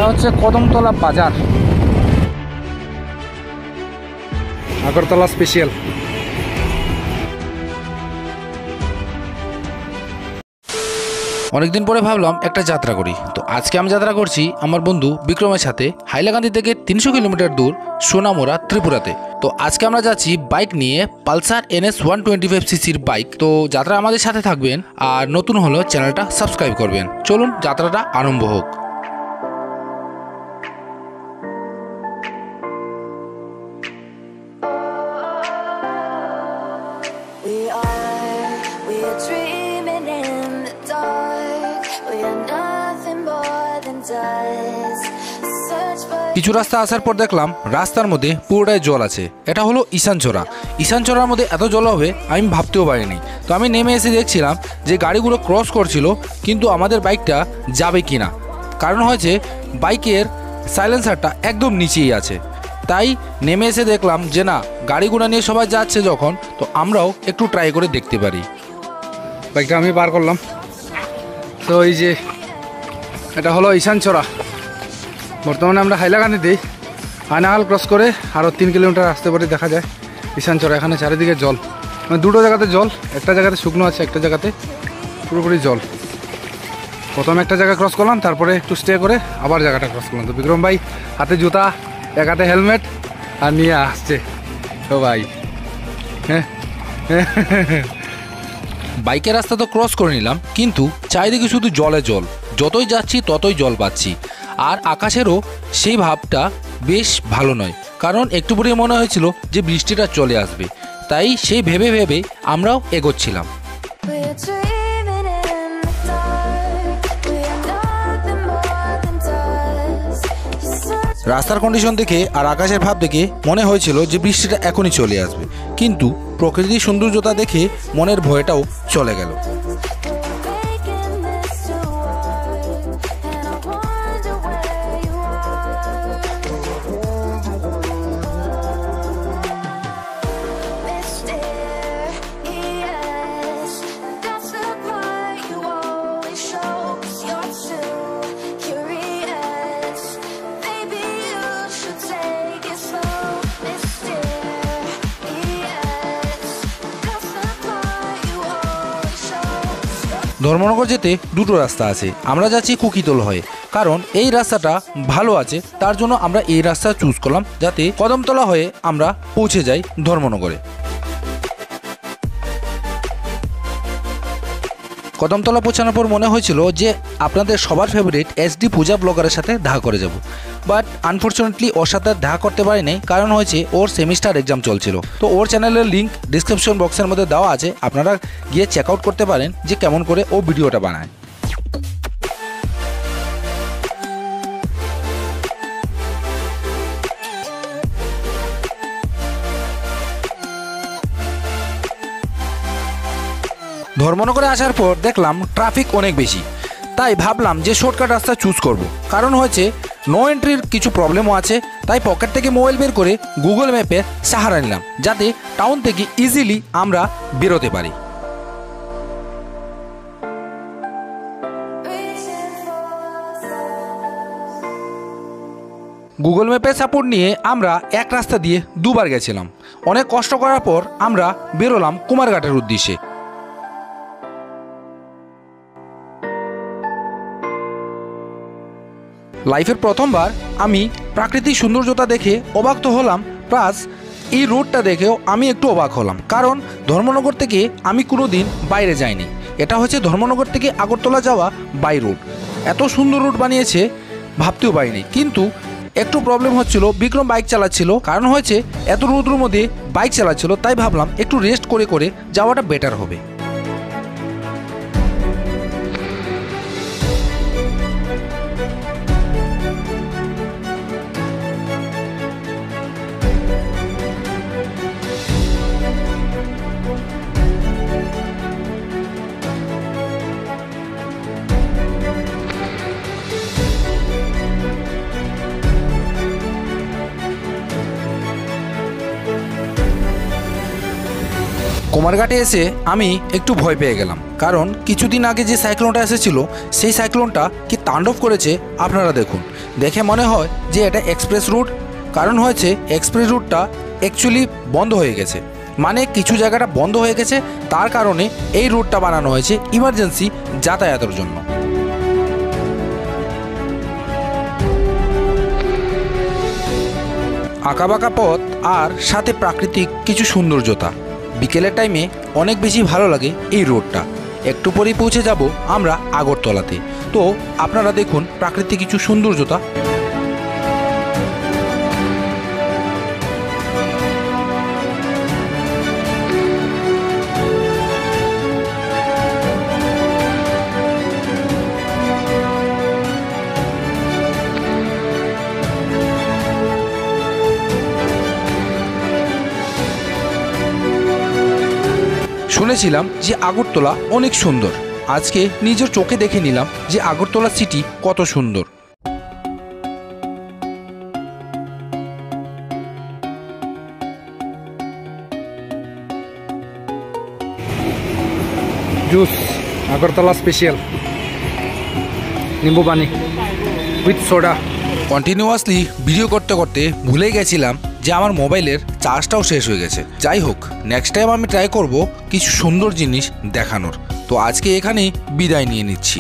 এটা হচ্ছে কদমতলা বাজার, আগরতলা স্পেশাল। অনেকদিন পরে ভাবলাম একটা যাত্রা করি। তো আজকে আমি যাত্রা করছি আমার বন্ধু বিক্রমের সাথে হাইলাকান্দি থেকে 300 কিলোমিটার দূর সোনামুড়া, ত্রিপুরাতে। তো আজকে আমরা যাচ্ছি বাইক নিয়ে, পালসার NS 125 সিসির বাইক। তো যাত্রা আমাদের সাথে থাকবেন, আর নতুন হলো চ্যানেলটা সাবস্ক্রাইব করবেন। চলুন যাত্রাটা আরম্ভ হোক। কিছু রাস্তা আসার পর দেখলাম রাস্তার মধ্যে পুরোটাই জল আছে। এটা হলো ঈশানচড়া। ঈশানচড়ার মধ্যে এত জল হবে আমি ভাবতেও পারিনি। তো আমি নেমে এসে দেখছিলাম যে গাড়িগুলো ক্রস করছিল, কিন্তু আমাদের বাইকটা যাবে কি না। কারণ হয়েছে বাইকের সাইলেন্সারটা একদম নিচেই আছে। তাই নেমে এসে দেখলাম যে না, গাড়িগুলো নিয়ে সবাই যাচ্ছে যখন, তো আমরাও একটু ট্রাই করে দেখতে পারি। বাইকটা আমি বার করলাম। তো এই যে এটা হলো ঈশানচড়া। বর্তমানে আমরা হাইলাকান্দিতেই, আয়নাহাল ক্রস করে আরও 3 কিলোমিটার আসতে পারি দেখা যায় ঈশানচড়া। এখানে চারিদিকে জল, মানে দুটো জায়গাতে জল, একটা জায়গাতে শুকনো আছে, একটা জায়গাতে পুরোপুরি জল। প্রথমে একটা জায়গা ক্রস করলাম, তারপরে একটু স্টে করে আবার জায়গাটা ক্রস করলাম। তো বিক্রম ভাই হাতে জুতা, এক হাতে হেলমেট আর নিয়ে আসছে। তো ভাই হ্যাঁ বাইকের রাস্তা তো ক্রস করে নিলাম, কিন্তু চারিদিকে শুধু জলে জল। যতই যাচ্ছি ততই জল পাচ্ছি। আর আকাশেরও সেই ভাবটা বেশ ভালো নয়, কারণ একটু পরে মনে হয়েছিল যে বৃষ্টিটা চলে আসবে। তাই সেই ভেবে ভেবে আমরাও এগোচ্ছিলাম। রাস্তার কন্ডিশন দেখে আর আকাশের ভাব দেখে মনে হয়েছিল যে বৃষ্টিটা এখনই চলে আসবে, কিন্তু প্রকৃতির সৌন্দর্যতা দেখে মনের ভয়টাও চলে গেল। ধর্মনগর যেতে দুটো রাস্তা আছে। আমরা যাচ্ছি কুকিতল হয়ে, কারণ এই রাস্তাটা ভালো আছে। তার জন্য আমরা এই রাস্তা চুজ করলাম, যাতে কদমতলা হয়ে আমরা পৌঁছে যাই ধর্মনগরে। কদমতলা পৌঁছানোর পর মনে হয়েছিল যে আপনাদের সবার ফেভারিট SD পূজা ব্লগারের সাথে দেখা করে যাব, বাট আনফর্চুনেটলি ওর সাথে দেখা করতে পারিনি। কারণ হয়েছে ওর সেমিস্টার এক্সাম চলছিল। তো ওর চ্যানেলের লিঙ্ক ডিসক্রিপশন বক্সের মধ্যে দেওয়া আছে, আপনারা গিয়ে চেক আউট করতে পারেন যে কেমন করে ও ভিডিওটা বানায়। ধর্মনগরে আসার পর দেখলাম ট্রাফিক অনেক বেশি। তাই ভাবলাম যে শর্টকাট রাস্তা চুজ করব। কারণ হয়েছে নো এন্ট্রির কিছু প্রবলেমও আছে। তাই পকেট থেকে মোবাইল বের করে গুগল ম্যাপের সাহারা নিলাম, যাতে টাউন থেকে ইজিলি আমরা বেরোতে পারি। গুগল ম্যাপের সাপোর্ট নিয়ে আমরা এক রাস্তা দিয়ে দুবার গেছিলাম। অনেক কষ্ট করার পর আমরা বেরোলাম কুমারঘাটের উদ্দেশ্যে। লাইফের প্রথমবার আমি প্রাকৃতিক সৌন্দর্যতা দেখে অবাক তো হলাম, প্লাস এই রোডটা দেখেও আমি একটু অবাক হলাম। কারণ ধর্মনগর থেকে আমি কোনো দিন বাইরে যাইনি। এটা হচ্ছে ধর্মনগর থেকে আগরতলা যাওয়া বাই রোড। এত সুন্দর রোড বানিয়েছে ভাবতেও পারিনি। কিন্তু একটু প্রবলেম হচ্ছিল, বিক্রম বাইক চালাচ্ছিল। কারণ হয়েছে এত রোদ্রের মধ্যে বাইক চালাচ্ছিল, তাই ভাবলাম একটু রেস্ট করে করে যাওয়াটা বেটার হবে। কুমারঘাটে এসে আমি একটু ভয় পেয়ে গেলাম, কারণ কিছুদিন আগে যে সাইক্লোনটা এসেছিল সেই সাইক্লোনটা কি তাণ্ডব করেছে আপনারা দেখুন। দেখে মনে হয় যে এটা এক্সপ্রেস রুট, কারণ হয়েছে এক্সপ্রেস রুটটা অ্যাকচুয়ালি বন্ধ হয়ে গেছে, মানে কিছু জায়গাটা বন্ধ হয়ে গেছে, তার কারণে এই রুটটা বানানো হয়েছে ইমার্জেন্সি যাতায়াতের জন্য। আঁকাবাঁকা পথ আর সাথে প্রাকৃতিক কিছু সৌন্দর্যতা, বিকেলের টাইমে অনেক বেশি ভালো লাগে এই রোডটা। একটু পরেই পৌঁছে যাব আমরা আগরতলাতে। তো আপনারা দেখুন প্রাকৃতিক কিছু সৌন্দর্যতা। শুনেছিলাম যে আগরতলা অনেক সুন্দর, আজকে নিজের চোখে দেখে নিলাম যে আগরতলা সিটি কত সুন্দর। জুস আগরতলা স্পেশাল নিম্বু পানি উইথ সোডা। কন্টিনিউয়াসলি ভিডিও করতে করতে ভুলে গেছিলাম যে আমার মোবাইলের চার্জটাও শেষ হয়ে গেছে। যাই হোক, নেক্সট টাইম আমি ট্রাই করব কিছু সুন্দর জিনিস দেখানোর। তো আজকে এখানেই বিদায় নিয়ে নিচ্ছি।